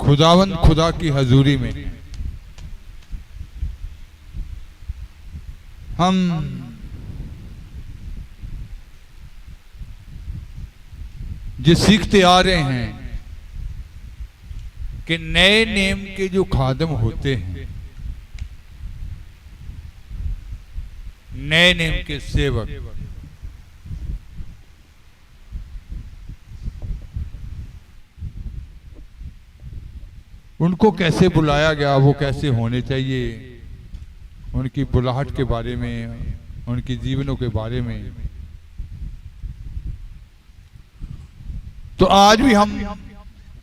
खुदावंद खुदा की हजूरी में हम जो सीखते आ रहे हैं कि नए नेम के जो खादम होते हैं, नए नेम के सेवक, उनको कैसे बुलाया गया, वो कैसे होने चाहिए, उनकी बुलाहट के बारे में, उनके जीवनों के बारे में। तो आज भी हम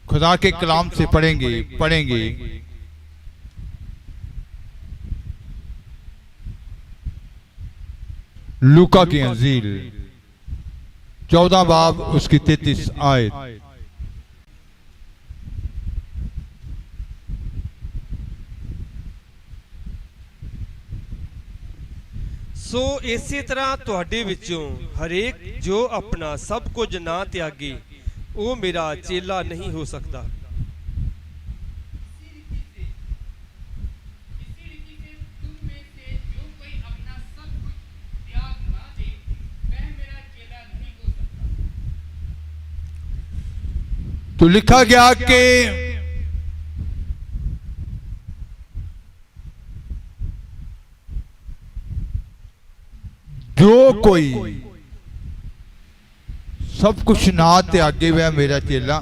खुदा के कलाम से पढ़ेंगे लूका की अंजील 14 बाब उसकी 33 आयत। सो इसी तरह तुहाडे विचों हरेक जो अपना सब कुछ ना त्यागे वो मेरा चेला नहीं हो सकता। तो लिखा गया कि जो कोई सब कुछ ना त्यागे वह मेरा चेला।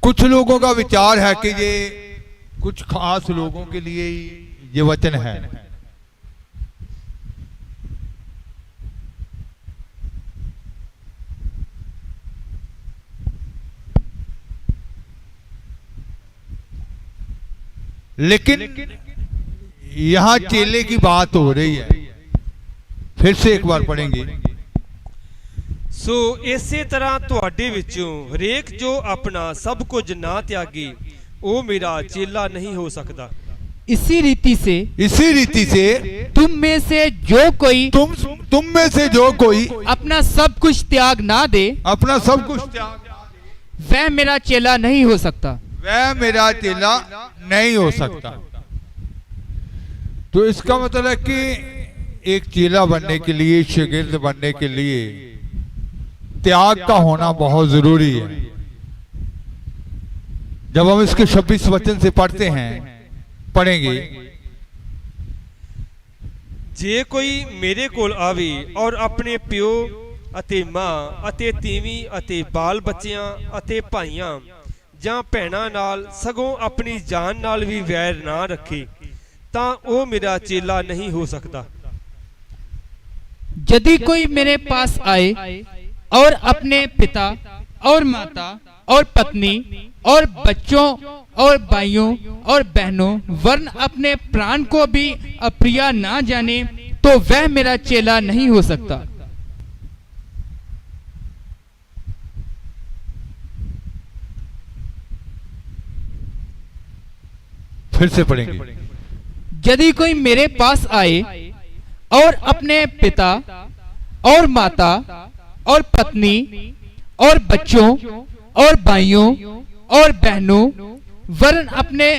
कुछ लोगों का विचार है कि ये कुछ खास लोगों के लिए ये वचन है, लेकिन यहां चेले की बात हो रही है। फिर से एक बार पढ़ेंगे। सो इसी तरह तुहाडे विचों हरेक जो अपना सब कुछ ना त्यागे वो मेरा चेला नहीं हो सकता। इसी रीति से तुम में से जो कोई अपना सब कुछ त्याग ना दे, वह मेरा चेला नहीं हो सकता। वह मेरा चेला नहीं हो सकता। तो इसका मतलब है कि एक चेला बनने के लिए, शागिर्द बनने के लिए त्याग का होना बहुत जरूरी है। जब हम इसके 26 वचन से पढ़ेंगे, जे कोई मेरे कोल आवे और अपने प्यो अते मां अते तीवी अते बाल बच्चियां अते भाइयां ਜਾਂ ਭੈਣਾਂ ਨਾਲ ਸਗੋਂ ਆਪਣੀ ਜਾਨ ਨਾਲ ਵੀ ਵੈਰ ਨਾ ਰੱਖੇ ਤਾਂ ਉਹ ਮੇਰਾ ਚੇਲਾ नहीं हो सकता। यदि कोई मेरे पास आए और अपने पिता और माता और पत्नी और बच्चों और भाइयों और बहनों वरन अपने प्राण को भी अप्रिय ना जाने तो वह मेरा चेला नहीं हो सकता। फिर से पढ़ेंगे। यदि कोई मेरे पास आए और अपने पिता और माता और पत्नी और बच्चों और भाइयों और बहनों वरन अपने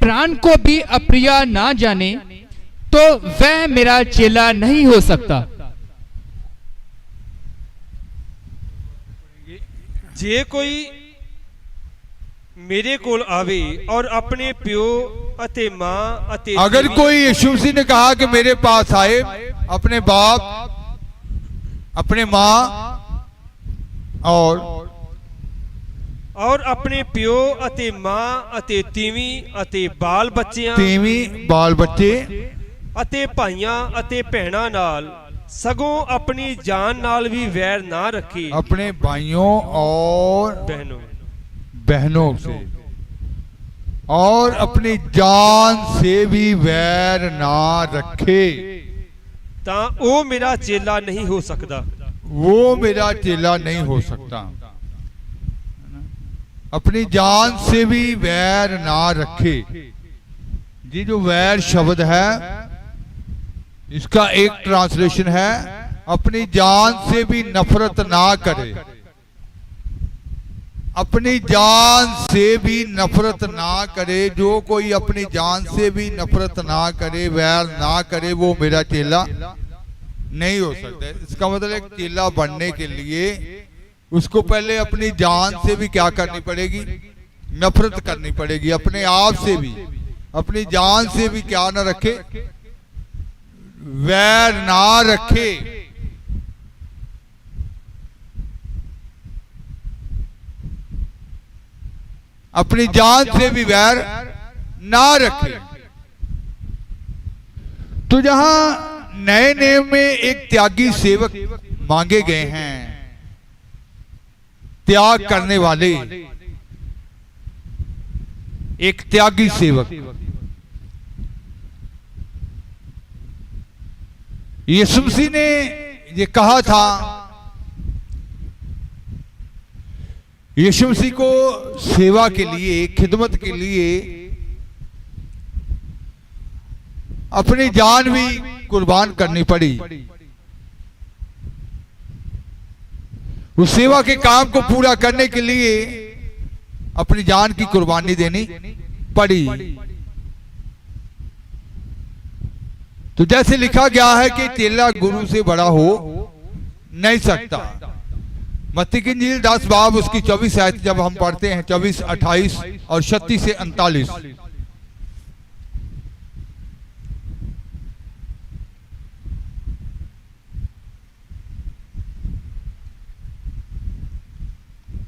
प्राण को भी अप्रिय ना जाने तो वह मेरा चेला नहीं हो सकता। जे कोई मेरे कोल आवे और अपने प्यो अते मां अते, अगर कोई यीशु मसीह ने कहा कि मेरे पास आए, अपने बाप, अपने मां और अपने प्यो अते मां अते तीवी अते बाल बच्चियां अते भाइयां अते भैणां नाल सगों अपनी जान नाल भी वैर ना रखे। अपने भाइयों और बहनों से और अपनी जान से भी वैर ना रखे ता वो मेरा चेला नहीं हो सकता। वो मेरा चेला नहीं हो सकता। अपनी जान से भी वैर ना रखे। जी जो वैर शब्द है इसका एक ट्रांसलेशन है अपनी जान से भी नफरत ना करे, अपनी जान से भी नफरत ना करे। जो कोई अपनी जान से भी नफरत ना करे, वैर ना करे, वो मेरा चेला नहीं हो सकता। इसका मतलब एक चेला बनने के लिए उसको पहले अपनी जान से भी क्या करनी पड़ेगी, नफरत करनी पड़ेगी। अपने आप से भी, अपनी जान से भी क्या ना रखे, वैर ना रखे। अपनी जान से भी वैर ना रखे। तो जहां नए नियम में एक त्यागी सेवक मांगे गए हैं, त्याग करने वाले, एक त्यागी सेवक। यीशु मसीह ने ये कहा था, यीशु मसीह को सेवा के लिए, खिदमत के लिए अपनी जान भी कुर्बान करनी पड़ी। उस सेवा के काम को पूरा करने के लिए अपनी जान की कुर्बानी देनी पड़ी। तो जैसे लिखा गया है कि चेला गुरु से बड़ा हो नहीं सकता। मत्ती की इंजील 10 बाब उसकी 24 आयत जब हम पढ़ते हैं, 24, 28 और 36 से 39।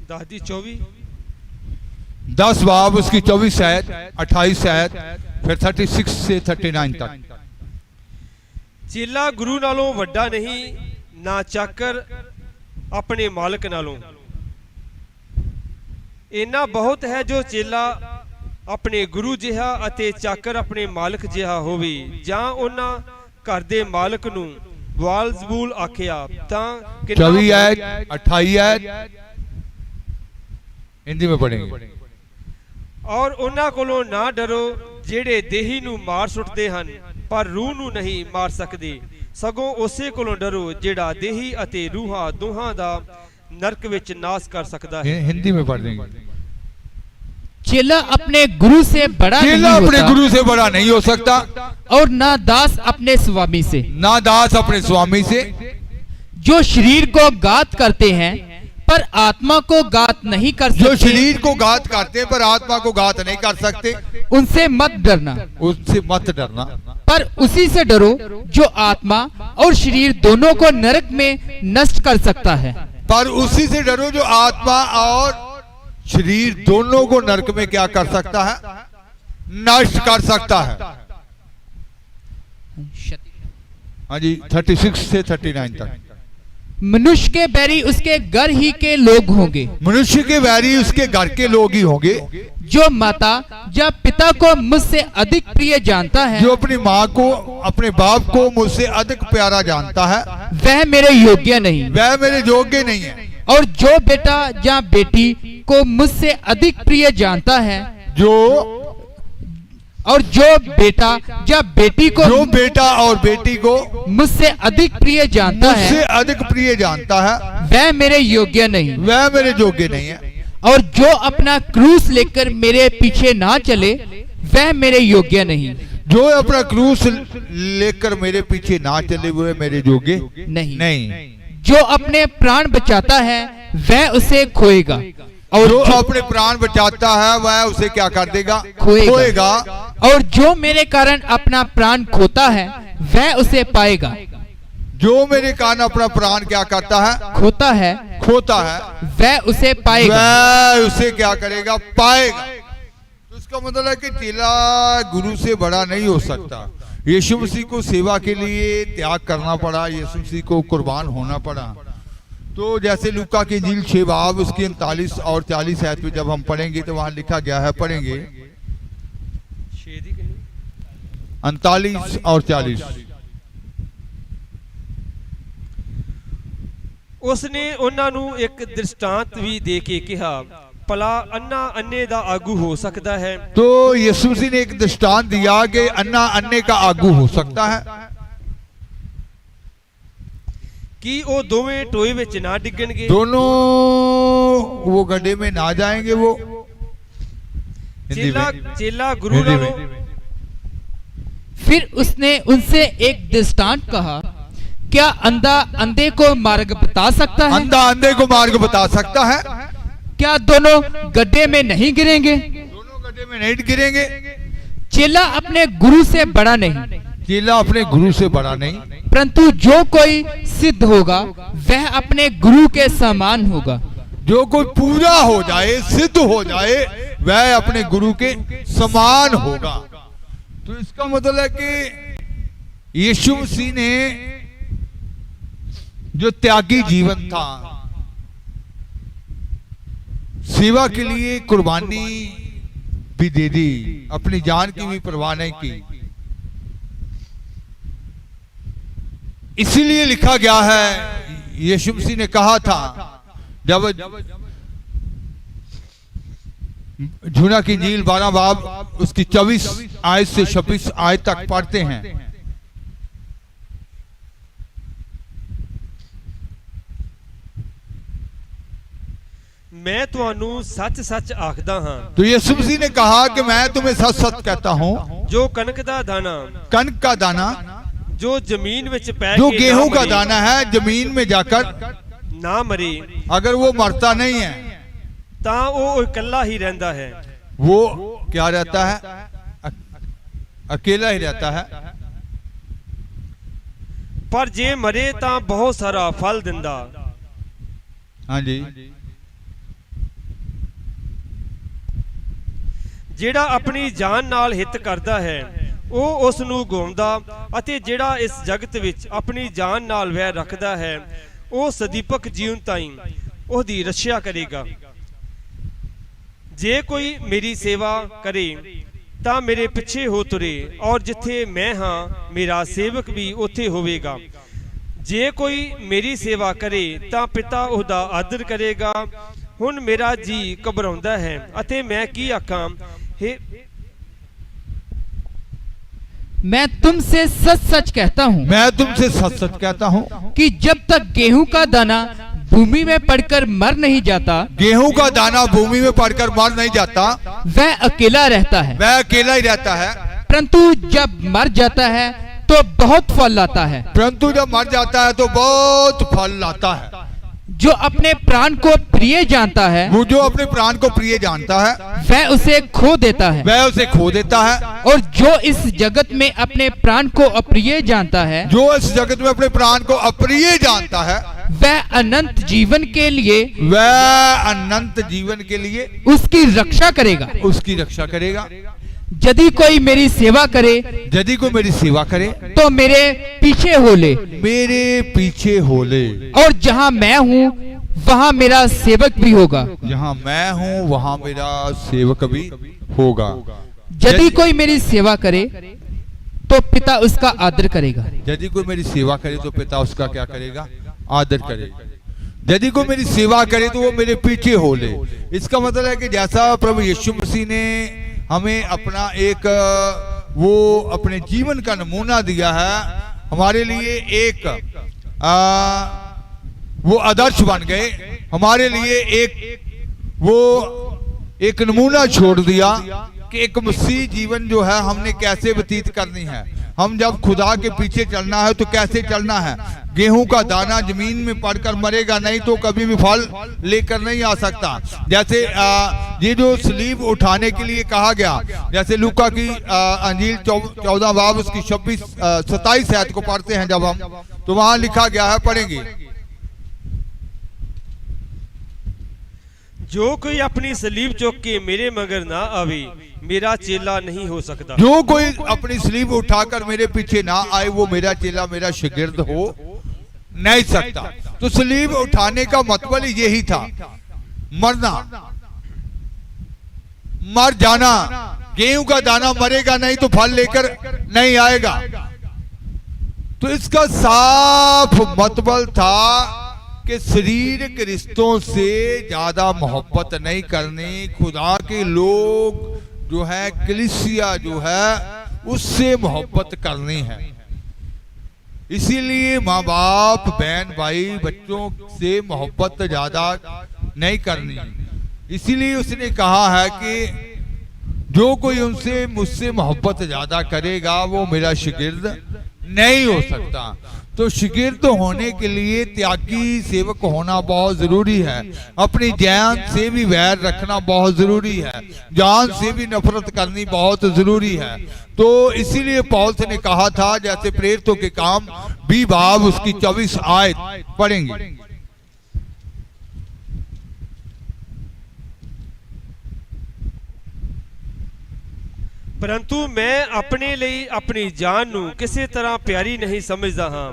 दादी 24 10 बाब उसकी 24 आयत, 28 आयत, फिर 36 से 39 तक। चेला गुरु नालों वड्डा नहीं, ना चाकर अपने मालक नालों। इन्ना बहुत है जो चेला अपने गुरु जिहा अते चाकर अपने मालक जिहा होवे। जां उन्हां घर दे मालक नूं वालजबूल आखिया तां 24 आयत, 28 आयत हिंदी में पढ़ेंगे। और उन्हां कोलों ना डरो जेड़े देही नूं मार सुटदे हन पर रूह नूं नहीं मार सकदे। सगों उसे कोलों डरो जेड़ा देही अते रूहां दोहां दा नरक विच नाश कर सकदा है। हिंदी में पढ़ देंगे। चेला अपने गुरु से बड़ा नहीं चेला अपने होता, गुरु से बड़ा नहीं हो सकता, और ना दास अपने स्वामी से। ना दास अपने स्वामी से। जो शरीर को घात करते हैं पर आत्मा को घात नहीं कर जो सकते, शरीर को घात करते हैं पर आत्मा को घात नहीं कर सकते, उनसे मत डरना, उससे मत डरना। पर उसी से डरो जो आत्मा और शरीर दोनों को नरक में नष्ट कर सकता है। पर उसी से डरो जो आत्मा और शरीर दोनों को नरक में क्या कर सकता है, नष्ट कर सकता है। हाँ जी, 36 से 39 तक। मनुष्य के बैरी उसके घर ही के लोग होंगे। मनुष्य के वैरी उसके घर के लोग ही होंगे। जो माता या पिता को मुझसे अधिक प्रिय जानता है, जो अपनी माँ को, अपने बाप को मुझसे अधिक प्यारा जानता है, वह मेरे योग्य नहीं। वह मेरे योग्य नहीं है। और जो बेटा या बेटी को मुझसे अधिक प्रिय जानता है, और जो बेटा या बेटी को, जो बेटा और बेटी को मुझसे अधिक प्रिय जानता मुझसे है, अधिक प्रिय जानता है, वह मेरे योग्य नहीं। वह मेरे योग्य नहीं है। और जो अपना क्रूस लेकर मेरे पीछे ना चले, वह मेरे योग्य नहीं। जो अपना क्रूस लेकर मेरे पीछे ना चले, वह मेरे योग्य नहीं। जो अपने प्राण बचाता है वह उसे खोएगा, और जो अपने प्राण बचाता है वह उसे क्या कर देगा, खोएगा। और जो मेरे कारण अपना प्राण खोता है वह उसे पाएगा। जो मेरे कारण अपना प्राण क्या करता है, खोता है, वह उसे पाएगा। वह उसे क्या करेगा, पाएगा। तो इसका मतलब है कि चेला गुरु से बड़ा नहीं हो सकता। यीशु मसीह को सेवा के लिए त्याग करना पड़ा, यीशु मसीह को कुर्बान होना पड़ा। तो जैसे लूका की इंजील 6 बाब उसकी 39 और 40 आयत में जब हम पढ़ेंगे तो वहां लिखा गया है, पढ़ेंगे 39 और 40। उसने ਉਹਨਾਂ ਨੂੰ ਇੱਕ ਦ੍ਰਿਸ਼ਟਾਂਤ ਵੀ ਦੇ ਕੇ ਕਿਹਾ, ਭਲਾ ਅੰਨਾ ਅੰਨੇ ਦਾ ਆਗੂ ਹੋ ਸਕਦਾ है। तो यीशु मसीह ने एक दृष्टांत दिया कि अन्ना अन्ने का आगू हो सकता है। कि वो दोवें टोए विच ना डिगणगे, दोनों वो गड्ढे में ना जाएंगे। वो चेला गुरु नालों। फिर उसने उनसे एक दृष्टांत कहा, क्या अंधा अंधे को मार्ग बता सकता है? अंधा अंधे को मार्ग बता सकता है? क्या दोनों गड्ढे में नहीं गिरेंगे? दोनों गड्ढे में नहीं गिरेंगे। चेला अपने गुरु से बड़ा नहीं, चेला अपने गुरु से बड़ा नहीं, परंतु जो कोई सिद्ध होगा वह अपने गुरु के समान होगा। जो कोई पूरा हो जाए, सिद्ध हो जाए, वह अपने गुरु के समान होगा। तो इसका मतलब है कि यीशु मसीह ने जो त्यागी जीवन था, सेवा के लिए कुर्बानी भी दे दी, अपनी जान की भी परवाह नहीं की। इसीलिए लिखा गया है, यीशु मसीह ने कहा था, जब यूहन्ना की इंजील 12 बाब उसकी 24 आयत से 26 आयत तक पढ़ते हैं, मैं तुहानू सच सच आखदा हां। तो यीशु मसीह ने कहा कि मैं तुम्हें सच सच कहता हूं, जो कनक दा दाना, कनक का दाना जो जमीन विच पै जो के गेहूं ना का मरे, दाना है, जमीन में जाकर ना मरे, अगर वो मरता नहीं है, तां वो इकल्ला ही रहंदा है। वो क्या रहता है? अकेला ही रहता है। पर जे मरे तां बहुत सारा फल दिंदा। हाँ जी। ਜਿਹੜਾ ਆਪਣੀ ਜਾਨ ਨਾਲ ਹਿੱਤ ਕਰਦਾ ਹੈ ਉਹ ਉਸ ਨੂੰ ਗਵਾਉਂਦਾ, ਅਤੇ ਜਿਹੜਾ ਇਸ ਜਗਤ ਵਿੱਚ ਆਪਣੀ ਜਾਨ ਨਾਲ ਵੈਰ ਰੱਖਦਾ ਹੈ ਉਹ ਸਦੀਪਕ ਜੀਵਨ ਤਾਈਂ ਉਹਦੀ ਰੱਖਿਆ ਕਰੇਗਾ। ਜੇ ਕੋਈ ਮੇਰੀ ਸੇਵਾ ਕਰੇ ਤਾਂ ਮੇਰੇ ਪਿੱਛੇ ਹੋ ਤੁਰੇ, ਔਰ ਜਿੱਥੇ ਮੈਂ ਹਾਂ ਮੇਰਾ ਸੇਵਕ ਵੀ ਉੱਥੇ ਹੋਵੇਗਾ। ਜੇ ਕੋਈ ਮੇਰੀ ਸੇਵਾ ਕਰੇ ਤਾਂ ਪਿਤਾ ਉਹਦਾ ਆਦਰ ਕਰੇਗਾ। ਹੁਣ ਮੇਰਾ ਜੀ ਘਬਰਾਉਂਦਾ ਹੈ ਅਤੇ ਮੈਂ ਕੀ ਆਖਾਂ, मैं तुमसे सच सच कहता हूँ, मैं तुमसे सच सच कहता हूँ कि जब तक गेहूं का दाना भूमि में पड़कर मर नहीं जाता, गेहूं का दाना भूमि में पड़कर मर नहीं जाता, वह अकेला रहता है, वह अकेला ही रहता है, परंतु जब मर जाता है तो बहुत फल लाता है। परंतु जब मर जाता है तो बहुत फल लाता है। जो अपने प्राण को प्रिय जानता है, वो जो अपने प्राण को प्रिय जानता है, वह उसे खो देता है, वह उसे खो देता है। और जो इस जगत में अपने प्राण को अप्रिय जानता है, जो इस जगत में अपने प्राण को अप्रिय जानता है, वह अनंत जीवन के लिए, वह अनंत जीवन के लिए उसकी रक्षा करेगा। उसकी रक्षा करेगा। यदि कोई मेरी सेवा करे, यदि कोई मेरी सेवा करे तो मेरे पीछे हो ले, मेरे पीछे हो ले, और जहाँ मैं हूँ वहाँ मेरा सेवक भी होगा। जहाँ मैं हूँ वहाँ मेरा सेवक भी होगा। यदि कोई मेरी सेवा करे तो पिता उसका आदर करेगा। यदि कोई मेरी सेवा करे तो पिता उसका क्या करेगा? आदर करेगा। यदि कोई मेरी सेवा करे तो वो मेरे पीछे हो ले। इसका मतलब है कि जैसा प्रभु यीशु मसीह ने हमें अपना एक वो अपने जीवन का नमूना दिया है, हमारे लिए एक वो आदर्श बन गए, हमारे लिए एक नमूना छोड़ दिया कि एक मसीह जीवन जो है हमने कैसे व्यतीत करनी है। हम जब खुदा के पीछे चलना है तो कैसे चलना है। गेहूं का दाना जमीन में पड़कर मरेगा नहीं तो कभी भी फल लेकर नहीं आ सकता। जैसे ये जो सलीब उठाने के लिए कहा गया, जैसे लूका की अंजील 14 बाब उसकी 27 आयत को पढ़ते हैं जब हम, तो वहां लिखा गया है, पढ़ेंगे, जो कोई अपनी सलीब चुक के मेरे मगर ना आवे मेरा चेला नहीं हो सकता। जो कोई अपनी सलीब उठाकर मेरे पीछे ना आए वो मेरा चेला, मेरा शागिर्द हो नहीं सकता। तो सलीब उठाने का मतलब यही था, मरना, मर जाना। गेहूं का दाना मरेगा नहीं तो फल लेकर नहीं आएगा। तो इसका साफ मतलब था कि शरीर के रिश्तों से ज्यादा मोहब्बत नहीं करनी। खुदा के लोग जो है, कलीसिया जो है, उससे मोहब्बत करनी है। इसीलिए माँ बाप, बहन भाई, बच्चों से मोहब्बत ज्यादा नहीं करनी। इसीलिए उसने कहा है कि जो कोई उनसे मुझसे मोहब्बत ज्यादा करेगा वो मेरा शागिर्द नहीं हो सकता। तो शागिर्द होने के लिए त्यागी सेवक होना बहुत जरूरी है। अपनी जान से भी वैर रखना बहुत जरूरी है, जान से भी नफरत करनी बहुत जरूरी है। तो इसीलिए पौलुस ने कहा था, जैसे प्रेरितों के काम 20 बाब उसकी 24 आयत पढ़ेंगे। परंतु मैं अपने लिए अपनी जान नू किसी तरह प्यारी नहीं समझदा हां,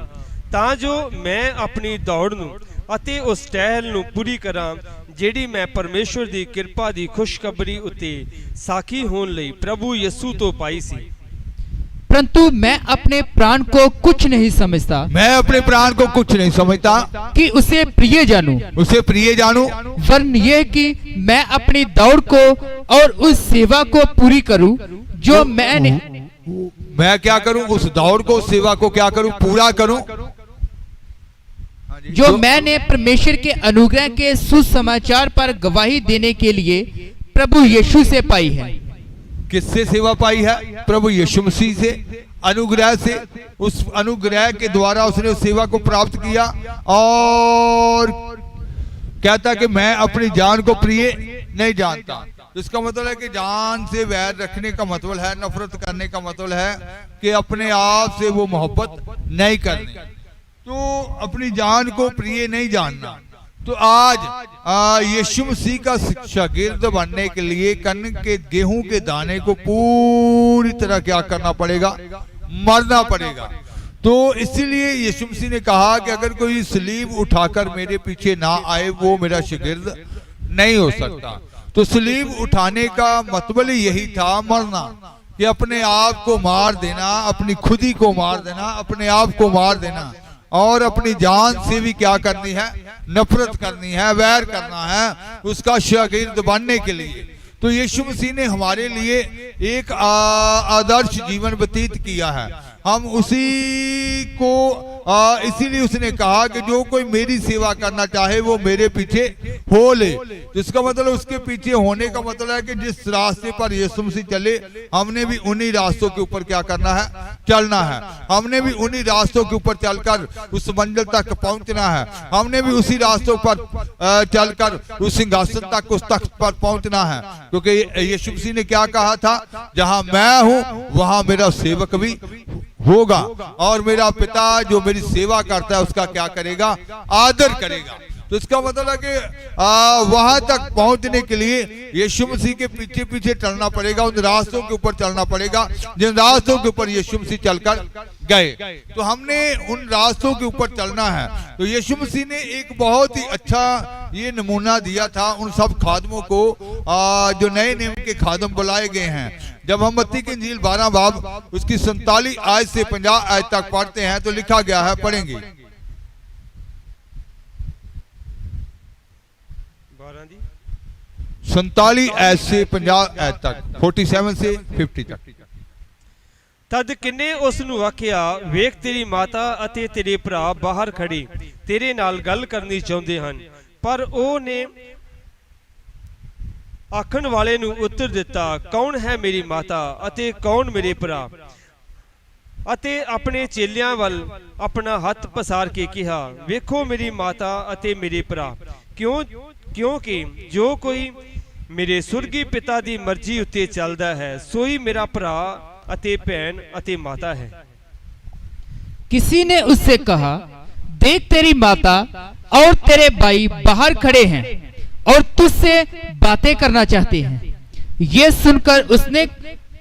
ਤਾਂ ਜੋ ਮੈਂ ਆਪਣੀ ਦੌੜ ਨੂੰ ਅਤੇ ਉਸ ਟਹਿਲ ਨੂੰ ਪੂਰੀ ਕਰਾਂ ਜਿਹੜੀ ਮੈਂ ਪਰਮੇਸ਼ਵਰ ਦੀ ਕਿਰਪਾ ਦੀ ਖੁਸ਼ਖਬਰੀ ਉੱਤੇ ਸਾਖੀ ਹੋਣ ਲਈ प्रभु यीशु तो पाई सी। परंतु मैं अपने प्राण को कुछ नहीं समझता, मैं अपने प्राण को कुछ नहीं समझता कि उसे प्रिय जानूं, उसे प्रिय जानूं, वरन ये कि मैं अपनी दौड़ को और उस सेवा को पूरी करूं जो मैं क्या करूं, उस दौड़ को, सेवा को क्या करूं, पूरा करूं जो मैंने परमेश्वर के अनुग्रह के सुसमाचार पर गवाही देने के लिए प्रभु यीशु से पाई है। किससे सेवा पाई है? प्रभु यीशु मसीह से, अनुग्रह से। उस अनुग्रह के द्वारा उसने उस सेवा को प्राप्त किया और कहता कि मैं अपनी जान को प्रिय नहीं जानता। इसका मतलब है कि जान से वैर रखने का मतलब है, नफरत करने का मतलब है कि अपने आप से वो मोहब्बत नहीं करनी, तो अपनी जान को प्रिय नहीं जानना। तो आज यीशु मसीह का शागिर्द बनने के लिए कन्न के गेहूं के दाने को पूरी तरह क्या करना पड़ेगा, मरना पड़ेगा। तो इसीलिए यीशु मसीह ने कहा कि अगर कोई सलीब उठाकर मेरे पीछे ना आए वो मेरा शागिर्द नहीं हो सकता। तो सलीब उठाने का मतलब यही था, मरना, कि अपने आप को मार देना, अपनी खुदी को मार देना, अपने आप को मार देना और अपनी जान से भी क्या करनी है, नफरत करनी है, वैर करना है उसका शागिर्द बनने के लिए। तो यीशु मसीह ने हमारे लिए एक आदर्श जीवन व्यतीत किया है, हम उसी को इसीलिए उसने कहा कि जो कोई मेरी सेवा करना चाहे वो मेरे पीछे हो ले। तो इसका मतलब उसके पीछे होने का मतलब है कि जिस रास्ते पर यीशु मसीह चले हमने भी उन्हीं रास्तों के ऊपर क्या करना है, चलना है। हमने भी उन्हीं रास्तों के ऊपर चलकर उस मंजिल तक पहुंचना है। हमने भी उसी रास्तों पर चलकर उस सिंहासन तक, उस तख्त पर पहुंचना है। क्योंकि यीशु मसीह ने क्या कहा था, जहां मैं हूं वहां मेरा सेवक भी होगा और मेरा पिता जो मेरी सेवा करता है उसका क्या करेगा, आदर करेगा। तो इसका मतलब है कि वहां तक पहुंचने के लिए यीशु मसीह के पीछे पीछे चलना पड़ेगा, उन रास्तों के ऊपर चलना पड़ेगा जिन रास्तों के ऊपर यीशु मसीह चलकर गए। तो हमने उन रास्तों के ऊपर चलना है। तो यीशु मसीह ने एक बहुत ही अच्छा ये नमूना दिया था उन सब खादमों को जो नए नियम के खादम बुलाए गए हैं। जब हम मत्ती की इंजील 12 बाब उसकी 47 आयत से 50 आयत तक पढ़ते हैं तो लिखा गया है, पढ़ेंगे 47 आयत से 50 आयत तक, 47 से 50 तक। तद किन्ने उस नूं आखिया, वेख तेरी माता अते तेरे भरा बाहर खड़े तेरे नाल गल करनी चाहुंदे हन। पर ਉਹ ਨੇ आखण वाले नूं उत्तर दिता, कौन है मेरी माता अते कौन मेरे भरा? अते अपने चेलियां वल अपना हथ पसार के कहा, वेखो मेरी माता अते मेरे भरा। क्योंकि जो कोई मेरे सुरगी पिता दी मर्जी उत्ते चलदा है सोई मेरा भरा अते भैन अते माता है। किसी ने उससे कहा, देख तेरी माता और तेरे भाई बाहर खड़े हैं और तुझसे बातें करना चाहते हैं। ये सुनकर उसने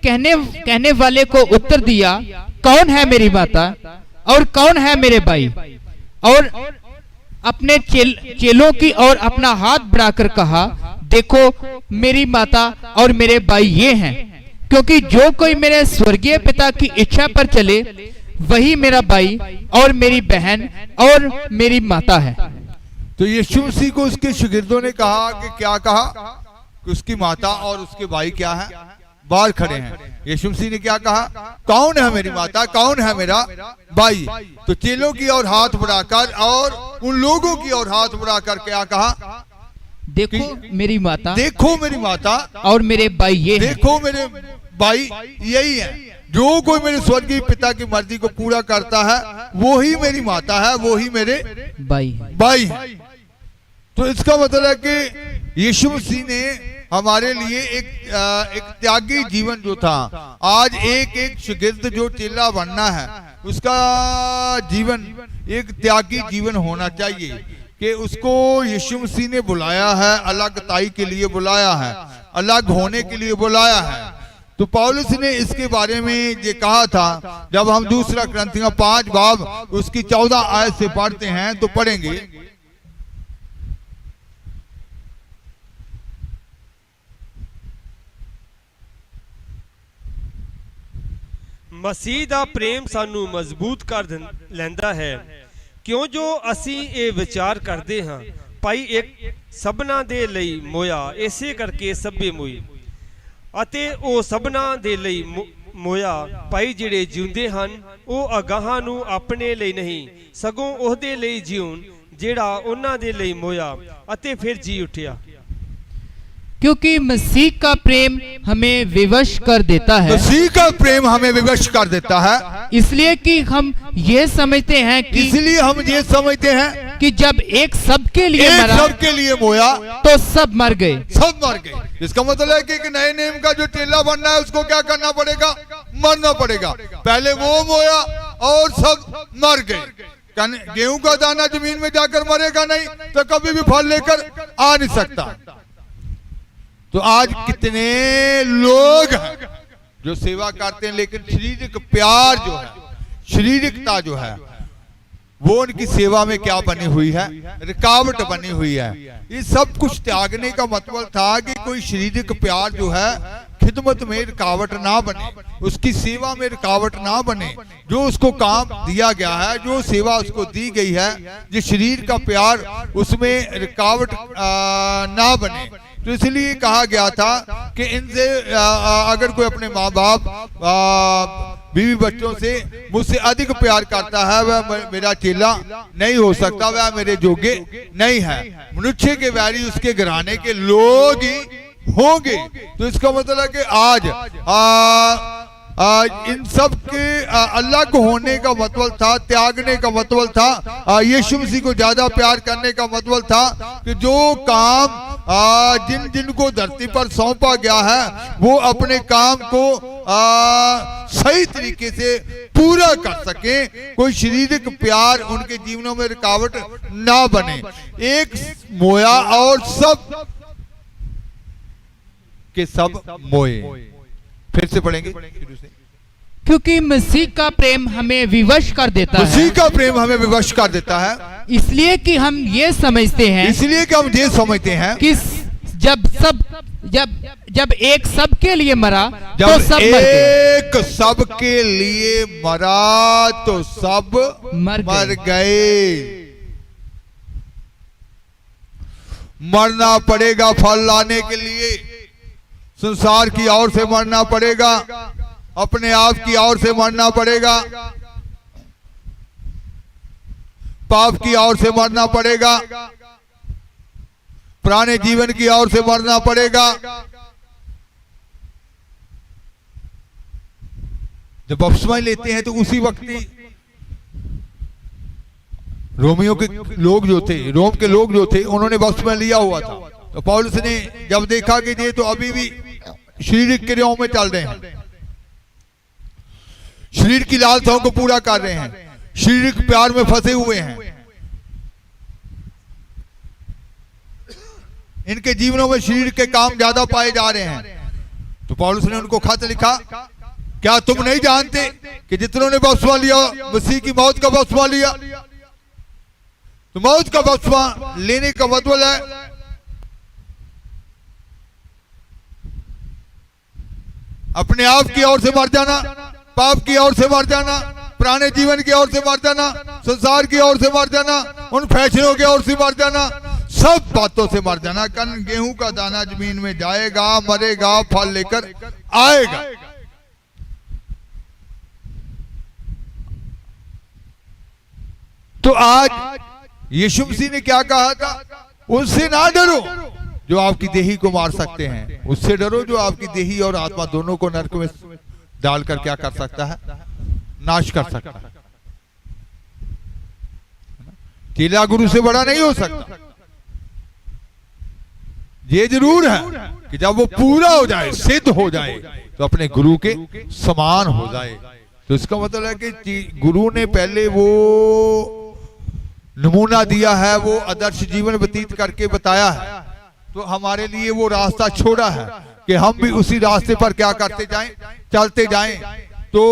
कहने वाले को उत्तर दिया, कौन है मेरी माता और कौन है मेरे भाई? और अपने चेलों की ओर अपना हाथ बढ़ाकर कहा, देखो मेरी माता और मेरे भाई ये हैं, क्योंकि जो कोई मेरे स्वर्गीय पिता की इच्छा पर चले वही मेरा भाई और मेरी बहन और मेरी माता है। तो यीशु मसीह को उसके शागिर्दों ने कहा कि क्या कहा कि उसकी माता और उसके भाई क्या है, बाहर खड़े हैं। यीशु मसीह ने क्या कहा, कौन है मेरी माता, कौन है मेरा भाई? तो चेलों की ओर हाथ बढ़ाकर और उन लोगों की ओर हाथ बढ़ाकर क्या कहा, देखो मेरी माता, देखो मेरी माता और मेरे भाई ये हैं। देखो मेरे भाई यही है। जो कोई मेरे स्वर्गीय पिता की मर्जी को पूरा करता है वो ही मेरी माता है, वो ही मेरे भाई भाई है। तो इसका मतलब है कि यीशु मसीह ने हमारे लिए एक त्यागी जीवन जो था, आज एक शागिर्द जो चेला बनना है उसका जीवन एक त्यागी जीवन होना चाहिए कि उसको यीशु मसीह ने बुलाया है, अलगताई के लिए बुलाया है, अलग होने के लिए बुलाया है। तो पौलुस ने इसके बारे में ये कहा था, जब हम दूसरा कुरिन्थियों 5 बाब उसकी 14 आयत से पढ़ते हैं तो पढ़ेंगे, ਮਸੀਹ ਦਾ ਪ੍ਰੇਮ ਸਾਨੂੰ ਮਜ਼ਬੂਤ ਕਰ ਲੈਂਦਾ ਹੈ, ਕਿਉਂ ਜੋ ਅਸੀਂ ਇਹ ਵਿਚਾਰ ਕਰਦੇ ਹਾਂ, ਭਾਈ ਇੱਕ ਸਭਨਾਂ ਦੇ ਲਈ ਮੋਇਆ, ਇਸੇ ਕਰਕੇ ਸਭੇ ਮੋਈ, ਅਤੇ ਉਹ ਸਭਨਾਂ ਦੇ ਲਈ ਮੋਇਆ ਭਾਈ ਜਿਹੜੇ ਜਿਉਂਦੇ ਹਨ ਉਹ ਅਗਾਹਾਂ ਨੂੰ ਆਪਣੇ ਲਈ ਨਹੀਂ ਸਗੋਂ ਉਹਦੇ ਲਈ ਜਿਉਣ ਜਿਹੜਾ ਉਹਨਾਂ ਦੇ ਲਈ ਮੋਇਆ ਅਤੇ ਫਿਰ ਜੀ ਉੱਠਿਆ। क्योंकि मसीह का प्रेम हमें विवश कर देता है, मसीह का प्रेम हमें विवश कर देता है, इसलिए कि हम ये समझते हैं कि इसलिए हम ये समझते हैं कि जब एक सबके लिए एक मरा सबके लिए मोया तो सब मर गए। सब मर गए। इसका मतलब है कि एक नए नियम का जो चेला बनना है उसको क्या करना पड़ेगा, मरना पड़ेगा। पहले वो मोया और सब मर गए। गेहूं का दाना जमीन में जाकर मरेगा नहीं तो कभी भी फल लेकर आ नहीं सकता। तो आज कितने लोग हैं जो सेवा करते हैं लेकिन शारीरिक प्यार जो है, शारीरिकता जो है वो उनकी सेवा में क्या बनी हुई है, रुकावट बनी हुई है। ये सब कुछ त्यागने का मतलब था कि कोई शारीरिक प्यार जो है खिदमत में रुकावट ना बने, उसकी सेवा में रुकावट ना बने। जो उसको काम दिया गया है, जो सेवा उसको दी गई है, जो शरीर का प्यार उसमें रुकावट ना बने। तो इसलिए कहा गया था कि इनसे अगर कोई अपने माँ बाप बीवी बच्चों से मुझसे अधिक प्यार करता है वह मेरा चेला नहीं हो सकता, वह मेरे जोगे नहीं है। मनुष्य के वैरी उसके घराने के लोग ही होंगे। तो इसका मतलब है कि आज इन सब के अलग होने का मतलब था, त्यागने का मतलब था, यीशु मसीह को ज्यादा प्यार करने का मतलब था कि जो काम जिन जिनको धरती पर सौंपा गया है वो अपने काम को सही तरीके से पूरा कर सके, कोई शारीरिक प्यार उनके जीवनों में रुकावट ना बने। एक मोया और सब के सब मोए। फिर से पढ़ेंगे शुरू से। क्योंकि मसीह का प्रेम हमें विवश कर देता है, मसीह का प्रेम हमें विवश कर देता है, इसलिए कि हम ये समझते हैं, इसलिए कि हम ये समझते हैं कि जब एक सबके लिए मरा तो जब सब मर गए। एक सबके लिए मरा तो सब मर गए। मरना पड़ेगा फल लाने के लिए, संसार की ओर से मरना पड़ेगा, अपने आप की ओर से मरना पड़ेगा, पाप की ओर से मरना पड़ेगा, पुराने जीवन की ओर से मरना पड़ेगा। जब बपतिस्मा लेते हैं तो उसी वक्त ही रोमियो के लोग जो थे, रोम के लोग जो थे, उन्होंने बपतिस्मा लिया हुआ था। तो पौलुस ने जब देखा कि ये तो अभी भी शारीरिक क्रियाओं में चल रहे हैं, शरीर की लालसाओं को पूरा कर रहे हैं, शारीरिक प्यार में फंसे हुए हैं, इनके जीवनों में शरीर के काम ज्यादा पाए जा रहे हैं, तो पौलुस ने उनको खत लिखा, क्या तुम नहीं जानते कि जितनों ने बपतिस्मा लिया मसीह की मौत का बपतिस्मा लिया? तो मौत का बपतिस्मा लेने का मतलब है अपने आप की ओर से मर जाना, पाप की ओर से मर जाना, पुराने जीवन की ओर से मर जाना, संसार की ओर से मर जाना, उन फैसलों की ओर से मर जाना, सब बातों से मर जाना। कन गेहूं का दाना जमीन में जाएगा, मरेगा, फल लेकर आएगा। तो आज यीशु मसीह ने क्या कहा था? उससे ना डरो जो आपकी देही को मार सकते हैं, उससे डरो जो आपकी देही और आत्मा दोनों को नरक में डालकर क्या कर सकता है? नाश कर सकता है। चेला गुरु से बड़ा नहीं हो सकता। ये जरूर है कि जब वो पूरा हो जाए, सिद्ध हो जाए, तो अपने गुरु के समान हो जाए। तो इसका मतलब है कि गुरु ने पहले वो नमूना दिया है, वो आदर्श जीवन व्यतीत करके बताया है, तो हमारे लिए वो रास्ता छोड़ा है कि हम भी उसी रास्ते पर क्या करते जाएं, चलते जाएं। तो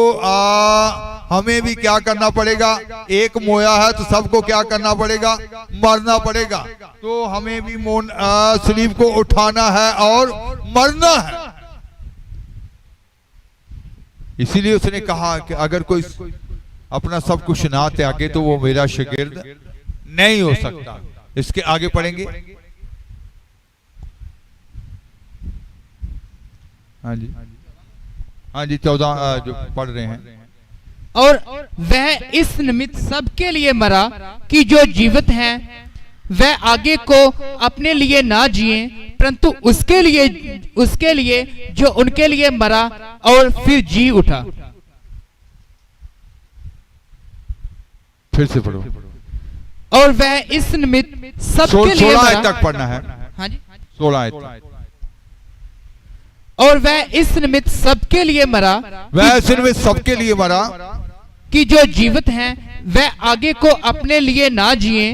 हमें भी क्या करना पड़ेगा? एक मोया है तो सबको क्या करना पड़ेगा? मरना पड़ेगा। तो हमें भी सलीब को उठाना है और मरना है। इसीलिए उसने कहा कि अगर कोई अपना सब कुछ ना त्यागे तो वो मेरा शागिर्द नहीं हो सकता। इसके आगे पढ़ेंगे। हाँ जी, हाँ जी, 14 जो पढ़ रहे हैं। और वह इस निमित्त सबके लिए मरा कि जो जीवित हैं वह आगे को अपने लिए ना जिए, परंतु उसके लिए जो उनके लिए मरा और फिर जी उठा। फिर से पढ़ो। और वह इस निमित्त सबके लिए 16 मरा। तक पढ़ना है। हाँ जी। 16 तक। और वह इस निमित्त सबके लिए मरा, वह इस निमित्त सबके लिए मरा कि जो जीवित हैं वह आगे को अपने लिए ना जिए,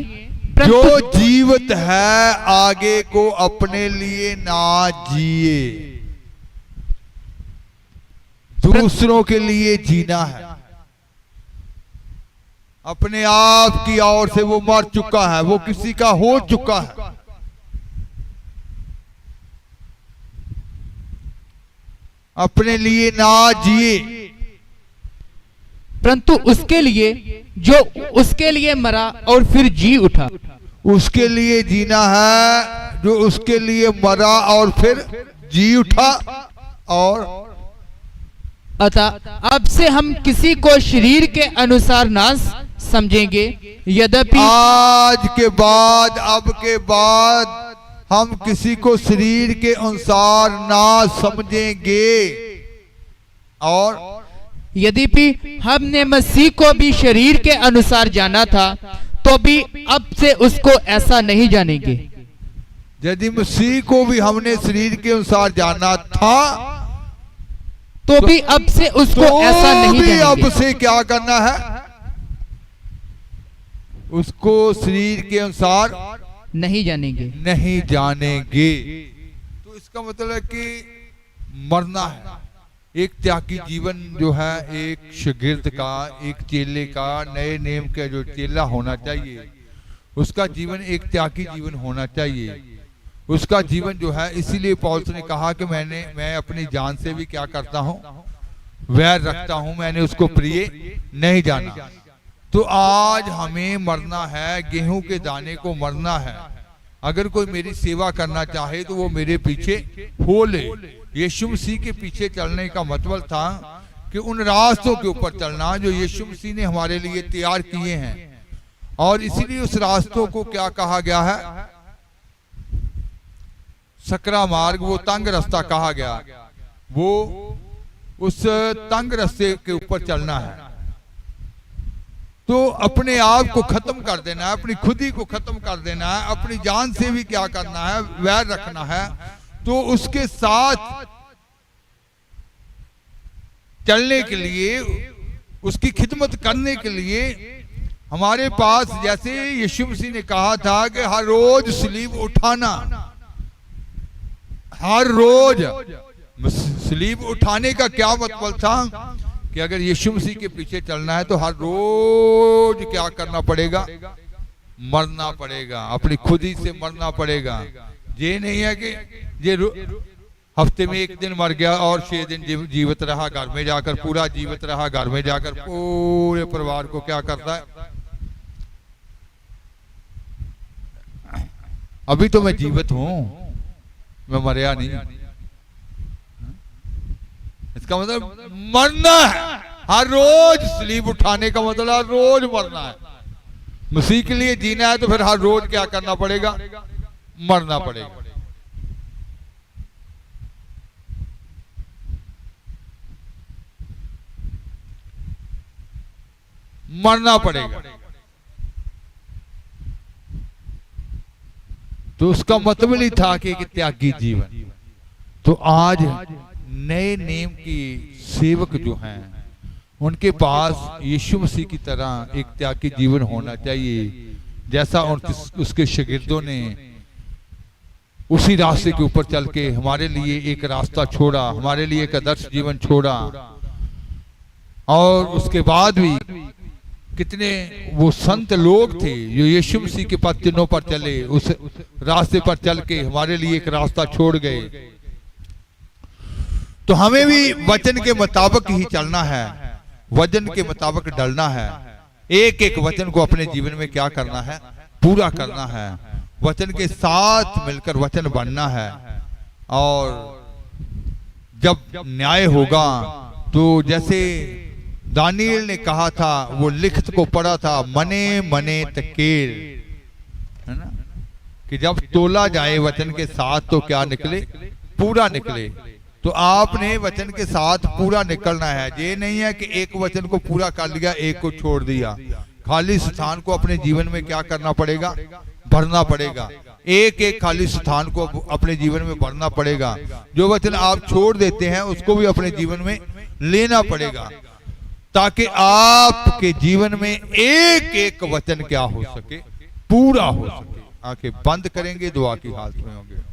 जो जीवित है आगे को अपने लिए ना जिए, दूसरों के लिए जीना है। अपने आप की ओर से वो मर चुका है, वो किसी का हो चुका है। अपने लिए ना जिए, परंतु उसके लिए जो उसके लिए मरा और फिर जी उठा। उसके लिए जीना है जो उसके लिए मरा और फिर जी उठा। और अतः अब से हम किसी को शरीर के अनुसार ना समझेंगे, यद्यपि आज के बाद, अब के बाद हम किसी को शरीर के अनुसार ना समझेंगे। और यद्यपि हमने मसीह को भी शरीर के अनुसार जाना था, तो भी अब से उसको ऐसा नहीं जानेंगे। यदि मसीह को भी हमने शरीर के अनुसार जाना था, तो भी अब से उसको ऐसा नहीं भी जानेंगे। अब से क्या करना है? उसको शरीर के अनुसार नहीं जानेंगे। नहीं जानेंगे। तो इसका मतलब है कि मरना है। एक त्यागी जीवन जो है एक शागिर्द का, एक चेले का, नए नेम का जो चेला होना चाहिए, उसका जीवन एक त्यागी जीवन होना चाहिए। उसका जीवन जो है, इसीलिए पौलुस ने कहा कि मैं अपनी जान से भी क्या करता हूँ? वैर रखता हूँ, मैंने उसको प्रिय नहीं जाना। तो आज हमें मरना है, गेहूं के दाने को मरना है। अगर कोई मेरी सेवा करना चाहे तो वो मेरे पीछे हो ले। यीशु मसीह के पीछे चलने का मतलब था कि उन रास्तों के ऊपर चलना जो यीशु मसीह ने हमारे लिए तैयार किए हैं। और इसीलिए उस रास्तों को क्या कहा गया है? सकरा मार्ग, वो तंग रास्ता कहा गया। वो उस तंग रास्ते के ऊपर चलना है। तो अपने आप को खत्म कर देना है, अपनी खुदी को खत्म कर देना है, अपनी जान से भी क्या करना है? वैर रखना है। तो उसके साथ चलने के लिए, उसकी खिदमत करने के लिए हमारे पास, जैसे यीशु मसीह ने कहा था कि हर रोज सलीब उठाना, हर रोज सलीब उठाने का क्या मतलब था? कि अगर यीशु मसीह के पीछे चलना है तो हर रोज क्या करना पड़ेगा? मरना पड़ेगा, अपनी खुदी से मरना पड़ेगा। ये नहीं है कि ये हफ्ते में एक दिन मर गया और 6 दिन जीवित रहा घर में जाकर, पूरा जीवित रहा घर में जाकर, पूरे परिवार को क्या करता है? अभी तो मैं जीवित हूं, मैं मरया नहीं। इसका मतलब मरना है, हर रोज स्लीब उठाने का मतलब हर रोज मरना है। मसीह के लिए जीना है तो फिर हर रोज क्या करना पड़ेगा? मरना पड़ेगा। मरना पड़ेगा। तो उसका मतलब नहीं था कि एक त्यागी जीवन। तो आज नए नियम की सेवक जो हैं उनके पास यीशु मसीह की तरह एक त्यागी जीवन होना चाहिए, जैसा उसके शागिर्दों ने उसी रास्ते के ऊपर चल के हमारे लिए एक रास्ता छोड़ा, हमारे लिए एक आदर्श जीवन छोड़ा। और उसके बाद भी कितने वो संत लोग थे जो यीशु मसीह के पद चिन्हों पर चले, उस रास्ते पर चल के हमारे लिए एक रास्ता छोड़ गए। तो हमें भी वचन के मुताबिक ही चलना है, वचन के मुताबिक डलना है। एक एक वचन को अपने जीवन में क्या करना है? पूरा करना है। वचन के साथ मिलकर वचन बनना है। और जब न्याय होगा तो जैसे दानियल ने कहा था, वो लिखत को पढ़ा था, मने मने तकेर, है ना, कि जब तोला जाए वचन के साथ तो क्या निकले? पूरा निकले। तो आपने वचन के साथ पूरा निकलना है। ये नहीं है कि एक वचन को पूरा कर लिया, एक को छोड़ दिया। खाली स्थान को अपने जीवन में क्या करना पड़ेगा? भरना पड़ेगा। एक एक खाली स्थान को अपने जीवन में भरना पड़ेगा। जो वचन आप छोड़ देते हैं उसको भी अपने जीवन में लेना पड़ेगा, ताकि आपके जीवन में एक एक वचन क्या हो सके? पूरा हो सके। आंखें बंद करेंगे, दुआ की हालत में होंगे।